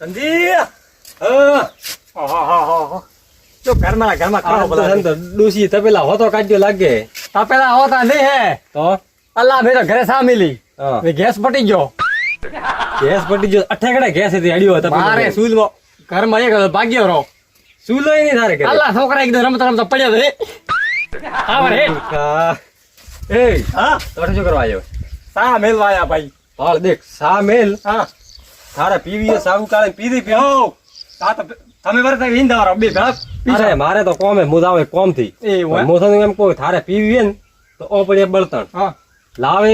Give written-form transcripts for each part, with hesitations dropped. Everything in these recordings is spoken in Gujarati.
સંજી જો ઘરમાં ખાઓ બોલા તો ડૂસી તપેલા હોતો કાઢ્યો લાગે. તપેલા હોતા નહીં હે તો અલ્લાહ મેં તો ઘરે સા મિલી હા. ગેસ પટી ગયો ગેસ પટી જો અઠેકડા ગેસ હતી અડ્યો હતો મારે સૂલમાં ઘરમાં એક ભાગ્યો રહો સુલો ય નહીં તારે ઘરે. અલ્લાહ છોકરા એકદમ રમતા રમતા પડ્યા છે આवर હે એ હા તો શું કરવા આવ્યો? સા મેલવા આયા ભાઈ હાલ દેખ સા મેલ હા તારે પીવી હે સાબુ કાળે પીધી પી. ઓ તા તો તમે વરતા વિંદારો બે ભેળા અરે મારે તો કોમ હે હું જાવ કોમ થી એવું હે? મોસમ એમ કોઈ થારે પીવી હે ને તો ઓ પડે બળતણ હા લાવે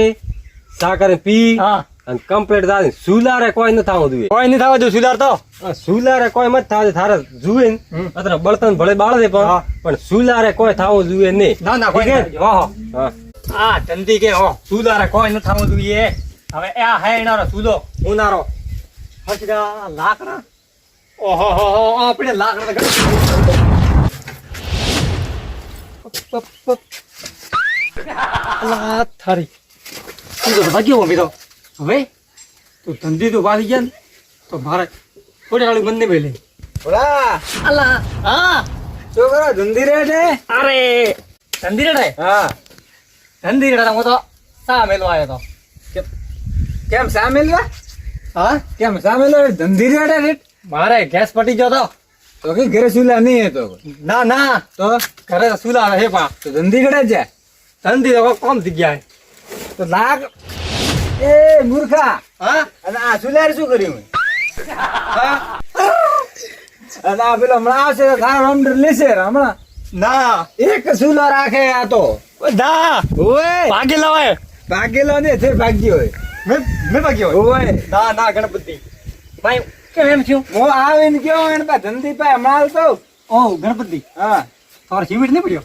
સા કરે પી હા અને કમ્પ્લીટ થાય સુલારે કોઈ ન થાવું જોઈએ. કોઈ નહીં થવા જો સુધાર તો સુલારે કોઈ મત થાય થારે જુએ ને અત્યારે બળતણ ભલે બાળ દે હા. પણ સુલારે કોઈ થાવું જોઈએ નહીં. ના ના કોઈ ઠીક હે? નહીં. હો હો હા આ ધંધી કે હો સુધારે કોઈ ન થવું જોઈએ હવે આ હે એનારો સુધો ઉનારો હસડા લાકડા ઓહો હો હો આપણે લાકડા તો અલા થારી તું તો ભાગ્યો મમ્મી તો હવે તું ધંધી તો વાળી ગયા ને તો મારે થોડી વાળી બંને મેલે બોલા અલા હા શું કરો ધંધી રે છે? અરે ધંધી રેડે હા ધંધી રેડે હું તો સા મેલવા આવ્યો તો કેમ સામેલ વા હા કેમ સામેલ ધંધી રેડે રેટ મારે ગેસ પટી ગયો તો કે ઘરે સુલા નહીં હતો ના ના તો ઘરે તો સુલા હે પા તો ધંધી કડે છે ધંધી તો કોમ થઈ ગયા તો લાગ એ મૂર્ખા હા અને આ સુલાર શું કર્યું હા? અને આ પેલો હમણાં આવશે તો તારો ઓર્ડર લેશે હમણાં ના એક સુલો રાખે આ તો ના ઓય ભાગી લવાય ભાગેલો ને છે ભાગ્યો હોય મેં ભાગ્યો ઓય ના ના ગણપતિ ભાઈ કેમ એમ થયું હું આવીને કેવો એને પા ધંધી પાય માલ તો ઓ ગણપતિ હા તમારે સિમેન્ટ નહીં પડ્યો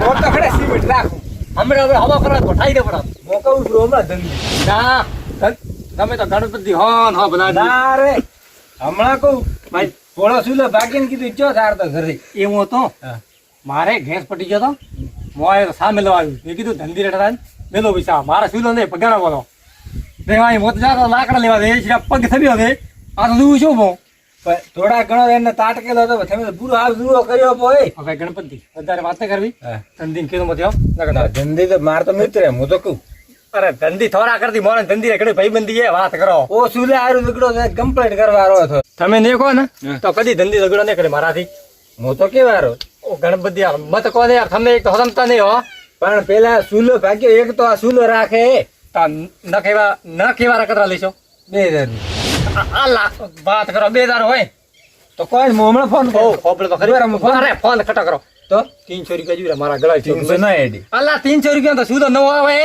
હું તો ખડે સિમેન્ટ રાખું હમણાં હવે હવા કરા તો ઠાઈ દે પડા હું કહું છું હમણાં ધંધી ના તમે તો ગણપતિ હો હા ભલા ના રે હમણાં કહું ભાઈ થોડો સુલો ભાગીને કીધું ચો તાર તો ઘરે એવું હતો હા. મારે ગેસ પટી ગયો તો મોએ તો સામે લવા આવ્યું મેં કીધું ધંધી રેટા મેલો પૈસા મારા સુલો નહીં પગાર બોલો ભાઈ મોત જાતો લાકડા લેવા દે છે પગ થયો દે આ તો જોવું શું બહુ પણ થોડા ઘણો એને તાટકેલો હતો તમે તો પૂરો હાલ દૂરો કર્યો પોય હવે ગણપતિ વધારે વાત નહીં કરવી હા. ધંધી કીધું મત ધંધી તો માર તો મિત્ર હે, હું તો કહું અરે ધંધી થોડા કરતી મોરે ધંધી રે ઘડી ભાઈબંધી એ વાત કરો ઓ સુલે હારું ઝઘડો કમ્પ્લીટ કરવાનો હતો તમે નહીં કહો ને હા. તો કદી ધંધી ઝઘડો નહીં કરે મારાથી હું તો કેવારો ઓ ગણપતિ યાર મત કહો ને યાર તમે એક તો હસમતા નહીં હો પણ પેલા સુલો ભાગ્યો એક તો આ સુલો રાખે તા ન કેવા રકતરા લઈશો 2000 આલા વાત કરો 2000 હોય તો કોઈ હું હમણાં ફોન ઓ કરું હોપડે તો ખરી બરાબર, ફોન. અરે ફોન ખટા કરો તો 300 રૂપિયા જોઈએ મારા ગળા 300 ના એડી અલ્લા 300 રૂપિયા તો સુધો નવો આવે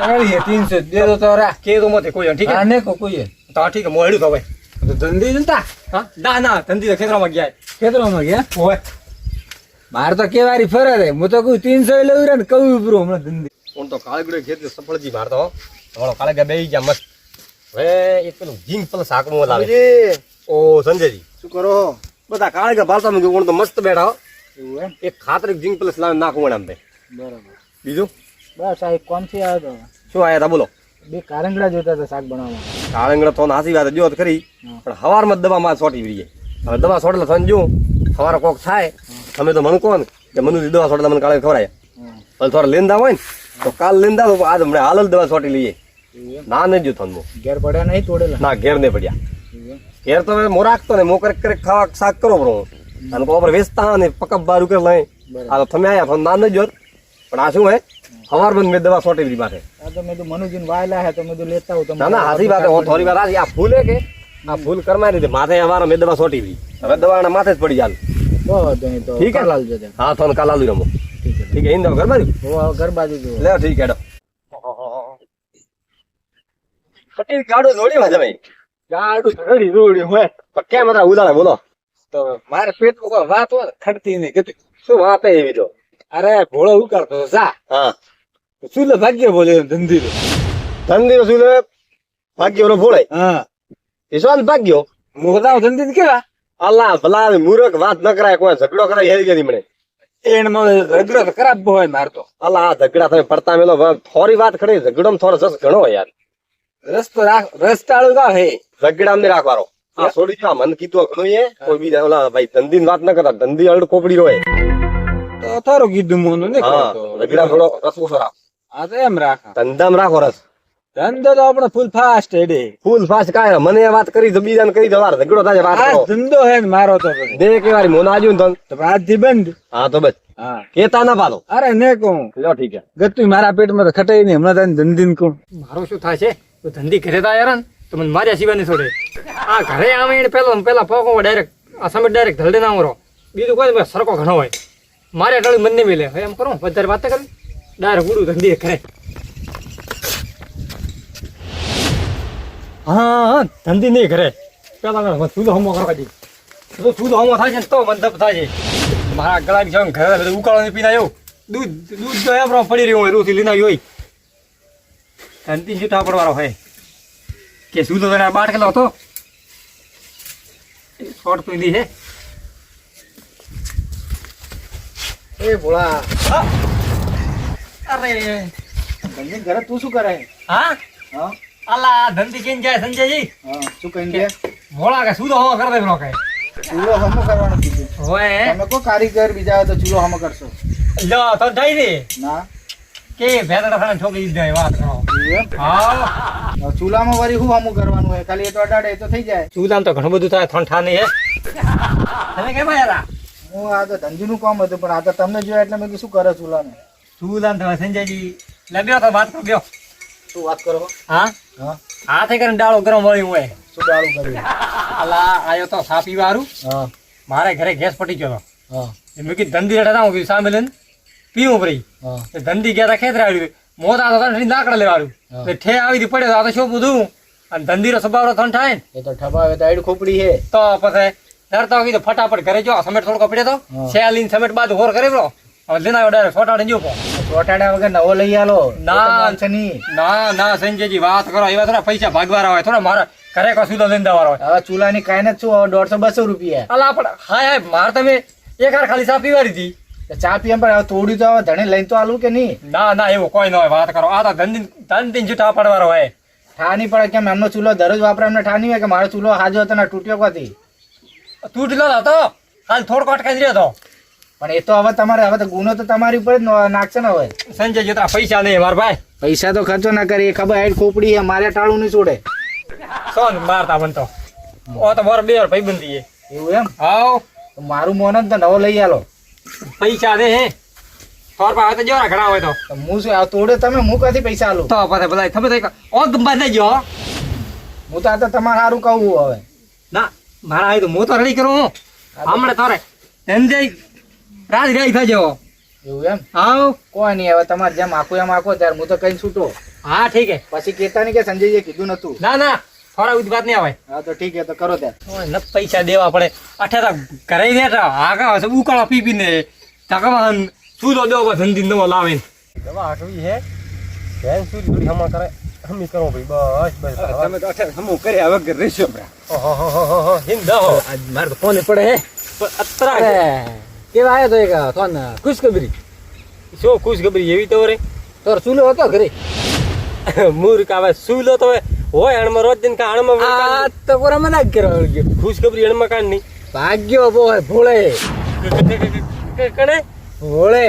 અરે 300 દે દો તો રા કે તો મતે કોઈ ઠીક હા હે ને કોઈ તો ઠીક હે મોડ્યું તો ભાઈ તો ધંધી જનતા હા ના ના ધંધી તો ખેતરમાં ગયા ખેતરોમાં ગયા હોય મારે તો કેવારી ફરે રે હું તો કહું 300 લેવું રે ને કહું બ્રો હમણાં ધંધી હું તો કાળગડે ખેત સફળજી મારતો તમારો કાળગા બેહી ગયા મસ્ત હવે એક પેલું જીંગ પેલું શાકમાં લાવે ઓ સંજયજી શું કરો બધા કાળગા ભાલતા મેં તો મસ્ત બેઠા હો. એવું એમ એક ખાતર જીંગ પ્લસ લાવે નાખવું આમ બે બરાબર બીજું બસ આ એક કોમથી આવ્યો શું આયા તા બોલો તો બે કારંગડા જોતા હતા શાક બનાવવા કાળંગડા તો હાસી વાત જો તો ખરી પણ હવારમાં જ દવામાં સોટી વળીએ હવે દવા સોટેલા થઈને જો સવારે કોક થાય તમે તો મને કહો ને કે મનુજી દવા સોટેલા મને કાળે ખવડાય પણ થોડા લેંદા હોય ને તો કાલ લેંદા તો આજ હમણાં હાલ જ દવા સોટી લઈએ ના નહીં જો થન ઘેર પડ્યા નહીં તોડેલા ના ઘેર નહીં પડ્યા ઘેર તો મો રાખતો ને મો કરે ખાવા શાક કરો બરો અને કોપર વેચતા ને પકપ બારું કે લઈ આ તો તમે આયા તો ના નહીં જોત પણ આ શું હે હવાર બંધ મેં દવા સોટી દીધી માથે આ તો મેં તો મનુજીને વાયલા હે તો મેં તો લેતા હું ના ના હાથી વાત હું થોડી વાર આ ફૂલ હે કે આ ફૂલ કરમાઈ દીધી માથે હવાર મેં દવા સોટી દીધી હવે દવાના માથે જ પડી જાલ તો ઠીક હે લાલ જતે હા તો કાલ આલુ રમો ઠીક હે ઇંદો ઘર બાજુ ઘર બાજુ જો લે ઠીક હેડો પટેલ ગાડો દોડી માં જમાઈ ગાડું ધડી રોડ્યું હોય પણ કેમ હતા ઉદાડે બોલો તો મારે પેટ કોઈ વાત હોય ખડતી નહીં કીધું શું વાત હે એવી તો અરે ભોળો ઉકાળતો જા હા શું લે ભાગ્ય બોલે ધંધી તો ધંધી શું લે ભાગ્યો નો ભોળાય હા એ શું ભાગ્યો મોદાવ ધંધી કેવા અલ્લાહ ભલા મૂરખ વાત ન કરાય કોઈ ઝઘડો કરાય હેરી ગઈ મને એનો રગડો તો ખરાબ હોય માર તો અલ્લાહ આ ઝઘડા તમે પડતા મેલો થોડી વાત ખરી ઝઘડો થોડો જસ ઘણો હોય યાર રસ્તો રાખ રસ્તાળું કા હે ઝઘડા નહીં રાખવાનો આ છોડી જો, આ મન કીધું ઘણું એ કોઈ બીજા ઓલા ભાઈ ધંધીની વાત ન કરતા, ધંધી અડ ખોપડી હોય. તો તારું કીધું મોનું ને હા, રગડા થોડો રસ ઓછો રાખો. આ તો એમ રાખા ધંધામાં રાખો રસ. ધંધો તો આપણે ફૂલ ફાસ્ટ હેડે ફૂલ ફાસ્ટ કાંઈ મને એ વાત કરી તો બીજાને કરી દો, વાર ઝઘડો થાય વાત આ કરો. ધંધો હે ને મારો તો પછી. દે કે વારી મોન આજુ ને તો આજથી બંધ. હા તો બસ હા કેતા ના પાડો. અરે ને કહું લો ઠીક છે. ગતું મારા પેટમાં તો ખટાઈ નહીં હમણાં તને ધંધી કહું. મારું શું થાય છે તું ધંધી ઘરે તા યાર તો મને માર્યા સિવાય નહીં છોડે. આ ઘરે આવે એને પેલા પોકો ડાયરેક્ટ આ સમેટ ડાયરેક્ટ ધલડે ના મરો. બીજું કોઈ નહીં, સરકો ઘણો હોય. મારે ટાળી મન નહીં મિલે. હવે એમ કરો વધારે વાત કરી ડાયરેક્ટ ઉડું ધંધી ઘરે. હા ધંધી નહીં ઘરે પેલા ચૂલો હમો કરવા દે. તો ચૂલો હમો થાય છે ને તો મંદપ થાય છે. મારા ગળાની જેમ ઘરે બધું ઉકાળો પીને આવ્યો. દૂધ તો એમ પડી રહ્યું હોય રૂથી લીના હોય. ધંધી છૂટા પડવાનો હોય કે શું તો બાટ કેટલો હતો શોર્ટ પીધી છે. એ ભોળા અરે ધંધી ઘરે તું શું કરે? હા હા અલા ધંધી કેમ જાય સંજયજી? હા શું કહી દે? મોળા કે શું તો હવા કરી દે કે ચૂલો હમો કરવાનું કીધું. હોય તમે કો કારીગર બીજા હોય તો ચૂલો હમો કરશો? લો તો જઈ દે ના કે ભેદડા ખાને છોકરી દે વાત કરો. એવું એમ? હા ચૂલામાં વળી શું હમું કરવાનું હોય? ખાલી એ તો અડાડે એ તો થઈ જાય. ચૂલામ તો ઘણું બધું થાય ઠંઠા નહીં હે. તમે કેમ આયા હું આ તો ધંધીનું કામ હતું પણ આ તો તમને જોયા એટલે મેં કીધું શું કરે ચૂલાને? ચૂલામ તમે સંજયજી લબ્યો તો વાત કર્યો. શું વાત કરો? હા હા હાથે કરીને ડાળો ગરમ વળ્યું હોય. શું દારૂ કર્યું? અલા આયો તો સા પીવારું. હા મારે ઘરે ગેસ પટી ગયો હા મેં કીધું ધંધી હેઠા હું કીધું સામે લઈને પીવું પડી. હા તે ધંધી ગયા તા ખેતરે આવ્યું મોતા તો કંઠી નાકડે લેવાડું હા. ઠે આવી થી પડ્યો તો આ તો શું બધું અને ધંધીનો સ્વભાવ ઠંડ થાય ને એ તો ઠબાવે તો આઈડ ખોપડી હે. તો પછી ડરતા કીધું ફટાફટ ઘરે જો સમેટ થોડો પડ્યો તો હા. શેલીન સમેટ બાદ હોર કરી લો હવે લઈને આવ્યો ડાયરેક્ટ છોટાડે જો ચોટાડ્યા વગર નવો લઈ આલો ના. છે નહીં. ના ના સંજયજી વાત કરો એવા થોડા પૈસા ભાગવાના હોય થોડા મારા ઘરે કશું તો લઈને દેવાના હોય. હવે ચૂલાની કાંઈ નથી શું 150-200 રૂપિયા. અલા પણ હાય હાય માર તમે એક હાર ખાલી ચા પીવારી હતી. તો ચા પીએમ પણ હવે તોડ્યું તો હવે ધણે લઈને તો આલું કે નહીં? ના ના એવું કોઈ ન હોય વાત કરો આ તો ધંધી જૂઠા પડવાનો હોય. ઠા નહીં પડે કેમ? એમનો ચૂલો દરરોજ વાપરે એમને ઠા નહીં હોય કે મારો ચૂલો હાજો હતો ને તૂટ્યો કોથી? તૂટેલો હતો હાલ થોડો અટકાઈ રહ્યો હતો. પણ એ તો હવે તમારે હવે તો ગુનો તો તમારી ઉપર જ નાખશે ને હવે. સંજય જેટલા પૈસા નહીં મારા ભાઈ પૈસા તો ખર્ચો ના કરી ખબર આઈડ ખોપડી હે મારે ટાળું નહીં છોડે. સોન મારતા બનતો ઓ તો મારો બે વાર ભાઈબંધી એવું એમ? હાવ તો મારું મોન જ તો નવો લઈ આલો. પૈસા દે હે થોર પાસે તો જોરા ઘણા હોય તો હું શું આ તોડે તમે હું કથી પૈસા આલું? તો પછી બધા ખબર થઈ ઓ ગંબા થઈ ગયો હું તો આ તો તમારે સારું કહું હવે. ના મારા આવી તો હું તો રેડી કરું હું હમણાં તારે સંજય રાજ રાઈ થઈ જવો. એવું એમ? હાવ કોઈ નહીં હવે તમારે જેમ આખું એમ આખો ત્યારે હું તો કઈ છૂટો. હા ઠીક હે પછી કેતા નહીં કે સંજયજીએ કીધું નતું. ના ના થોડા ઉદ વાત નહીં આવે હા તો ઠીક હે તો કરો ત્યારે. ન પૈસા દેવા પડે અઠે તો ઘરે બેઠા આગા ઉકાળા પી પીને તકવાન સુધો દેવો ધંધી નવો લાવે દવા આટવી હે બેન સુધ થોડી હમા કરે હમી કરો ભાઈ બસ બસ તમે તો અઠે હમું કરી હવે ઘર રહેશો. ઓહો હિંદ દો આજ મારે તો ફોન પડે હે અત્રા કેવા આવ્યો તો એક ફોન ખુશખબરી? શું ખુશખબરી એવી તો રે તો ચૂલો હતો ઘરે? મૂર્ખ આવે સુલો તો હોય હણમાં રોજ દિન કા હણમાં આ તો પૂરા મના જ કરવા ખુશખબરી હણમાં કાઢ નહીં ભાગ્યો બોય ભોળે કણે ભોળે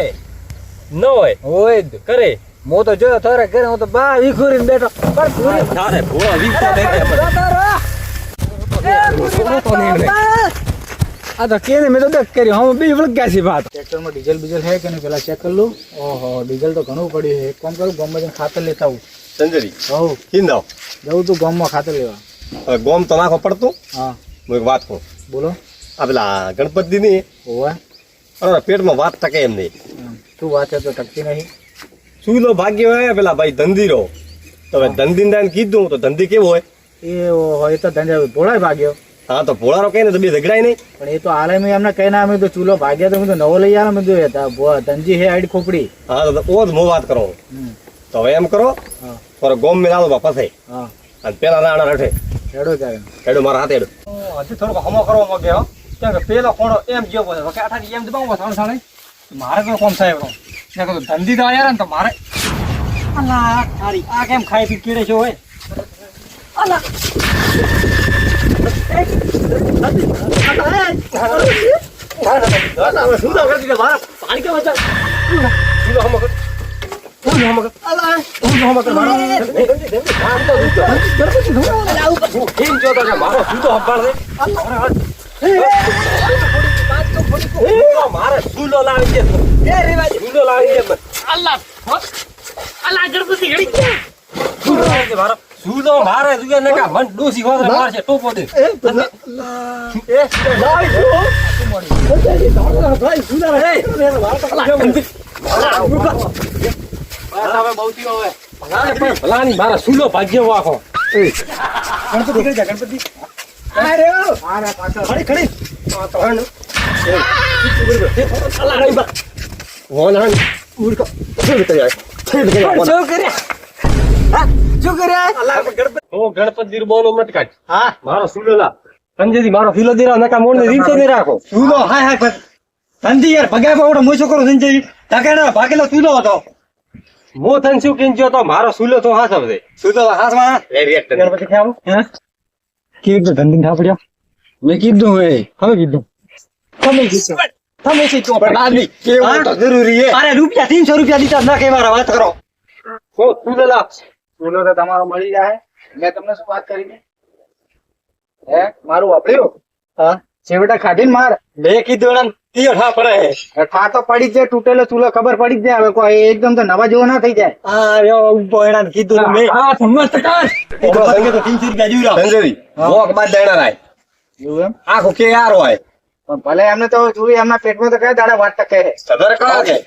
ન હોય હોય જ. કરે હું તો જોયો થોરે ઘરે હું તો બા વિખુરીને બેઠો પણ પૂરી તારે ભોળા વીકતા દે આ તો કેને મેં તો દેખ કર્યો હું બી વળગ્યા છે વાત. ટ્રેક્ટરમાં ડીઝલ બીઝલ હે કે નહીં પેલા ચેક કરી લઉં. ઓહો ડીઝલ તો ઘણું પડ્યું છે. એક કામ કરું ગામમાં જઈને ખાતર લેતા આવું. સંજરી હવ હિંદ આવ. જવું તું ગામમાં ખાતર લેવા. હવે ગોમ તો નાખો પડતું. હા હું એક વાત કહું. બોલો. આ પેલા ગણપતિ ની હોવે પેટમાં વાત ટકે એમ નહીં. શું વાત છે તો ટકતી નહીં. શું લો ભાગ્ય હોય પેલા ભાઈ ધંધીરો તો હવે ધંધીને કીધું તો ધંધી કેવો હોય? એ હોય તો ધંધા ભોળાય ભાગ્યો. હા તો ભોળારો કઈ ને તો બે ઝઘડાય નહીં. પણ એ તો હાલે મેં એમને કઈ ના અમે તો ચૂલો ભાગ્યા તો મેં તો નવો લઈ આવ્યા. મેં જોયા ધનજી હે આઈડ ખોપડી. હા તો ઓ જ હું વાત કરો. તો હવે એમ કરો હા થોડો ગોમ મેં લાવો ફસાય હા અને પેલા રાણા રઠે હેડો ત્યારે. હેડો મારા હાથે હેડો. હજી થોડોક હમો કરવો માંગે હો કેમ કે પેલો ખોણો એમ જેવો બોલે વખે આઠાની એમ દબાવો સાણે સાણે મારે કોઈ કોમ થાય એમ મેં કીધું ધંધી તો આયા ને તો મારે અલા તારી આ કેમ ખાઈ પી કીડે છે હોય અલા મારે સુલો લાવી દે સુલો લાવી દે સુલો મારે તું ને કા મન ડોસી હોદરે મારશે ટોપો દે ભલાની મારા સુલો ભાગ્ય વાખો ગણપતિ કરી જા ગણપતિ ખડી ગણપતિ બોલો મટકાટ હા મારો સુલો લા સંજયજી મારો સુલો દેરા નકા મોણ ને રીતો દે રાખો સુલો હાય સંજી યાર ભગાય પાવડો મોસો કરો સંજી ટકાના ભાગેલો સુલો હતો મો થન શું કેન જો તો મારો સુલો તો હાસ આવશે સુલો હાથમાં ગણપતિ ખાવ હે કેવી રીતે ધંધી થા પડ્યા મેં કીધું હે હવે કીધું તમે કીધું પણ આદમી કેવું તો જરૂરી હે અરે રૂપિયા 300 રૂપિયા દીધા ના કે મારા વાત કરો ઓ સુલો લા સુલો તો તમારો મળી જાય મેં તમને શું વાત કરી હે મારું વાપર્યું હા છેવટા ખાધીને માર મેં કીધું એમ તીયો ઠા પડે ઠા તો પડી જ જાય તૂટેલો ચૂલો ખબર પડી જ જાય હવે કોઈ એકદમ તો નવા જેવો ના થઈ જાય આ યો ઉભો એના કીધું મેં હા સમજ ટકા સંગે તો 300 રૂપિયા જીવરા સંજયજી વોક બાદ દેણા રાય એવું એમ આખો કે યાર હોય પણ ભલે એમને તો જોયું એમના પેટમાં તો કયા દાડા વાત ટકે છે સદર કહો કે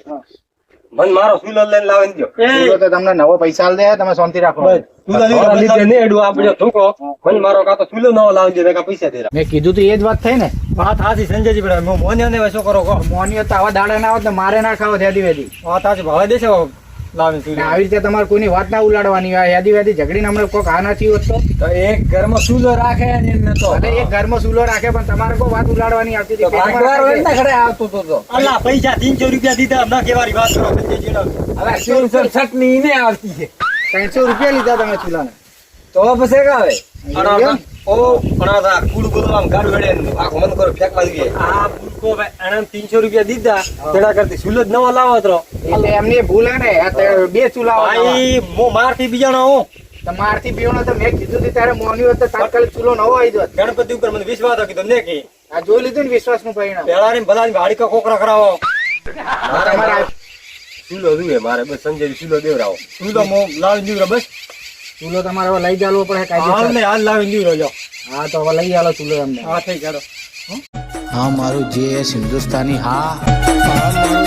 મન મારો સુલો લઈને લાવીને દો સુલો તો તમને નવો પૈસા આલ દે તમે શાંતિ રાખો થોડા લીધે ને એડું આપણે ઠોકો મન મારો કા તો સુલો નવો લાવી દે કા પૈસા દેરા મેં કીધું તો એ જ વાત થઈ ને વાત હાથી સંજયજી પણ મોનિયા ને શું કરો કહો મોનીઓ તો આવા દાડા ના આવત ને મારે ના ખાવ યાદી વેદી વાત હાથી ભાવે દેશે લાવી સુલો આવી રીતે તમારે કોઈની વાત ના ઉલાડવાની હોય યાદી વેદી ઝઘડીને હમણાં કોઈક આ નથી હોત તો એક ઘરમાં સુલો રાખે ને એમને તો અને એક ઘરમાં સુલો રાખે પણ તમારે કોઈ વાત ઉલાડવાની આવતી હતી પેટમાં ભાગવાર હોય ને રાખે ખરે આવતો તો અલ્લા પૈસા 300 રૂપિયા દીધા ના કેવાની વાત કરો સંજયજી હવે ચટણી ને આવતી છે 300 રૂપિયા લીધા તમે ચૂલાને તો પછી કાવે ઓ પણાદા કુડ બોલો આમ ગાડ વેડે આખો મન કરો ફેંકવા દઈએ આ બુલકો ભાઈ આને 300 રૂપિયા દીધા તેના કરતી સુલો જ નવો લાવો તો એટલે એમની ભૂલ હે ને આ તે બે ચૂલા ભાઈ મો મારથી બીજાનો હું તમારથી પીવાનો તો મેં કીધું હતું ત્યારે મોની હોત તો તાત્કાલિક ચૂલો નવો આવી જોત ગણપતિ ઉપર મને વિશ્વાસ હતો કીધું ને કે આ જોઈ લીધું ને વિશ્વાસ નું પરિણામ પેલા ની ભલાની ભાડી કોકરા કરાવો તમારે સુલો જોઈએ મારે બસ સંજય સુલો દેવરાવો સુલો મો લાવી દીધો બસ ચૂલો તમારે હવે લઈ ચાલવો પડે હાલ કાયદેસર ને હાલ લાવી દીધો જો હા તો હવે લઈ આલો ચૂલો એમને હા થઈ ગયો હા મારું જે હિન્દુસ્તાની હા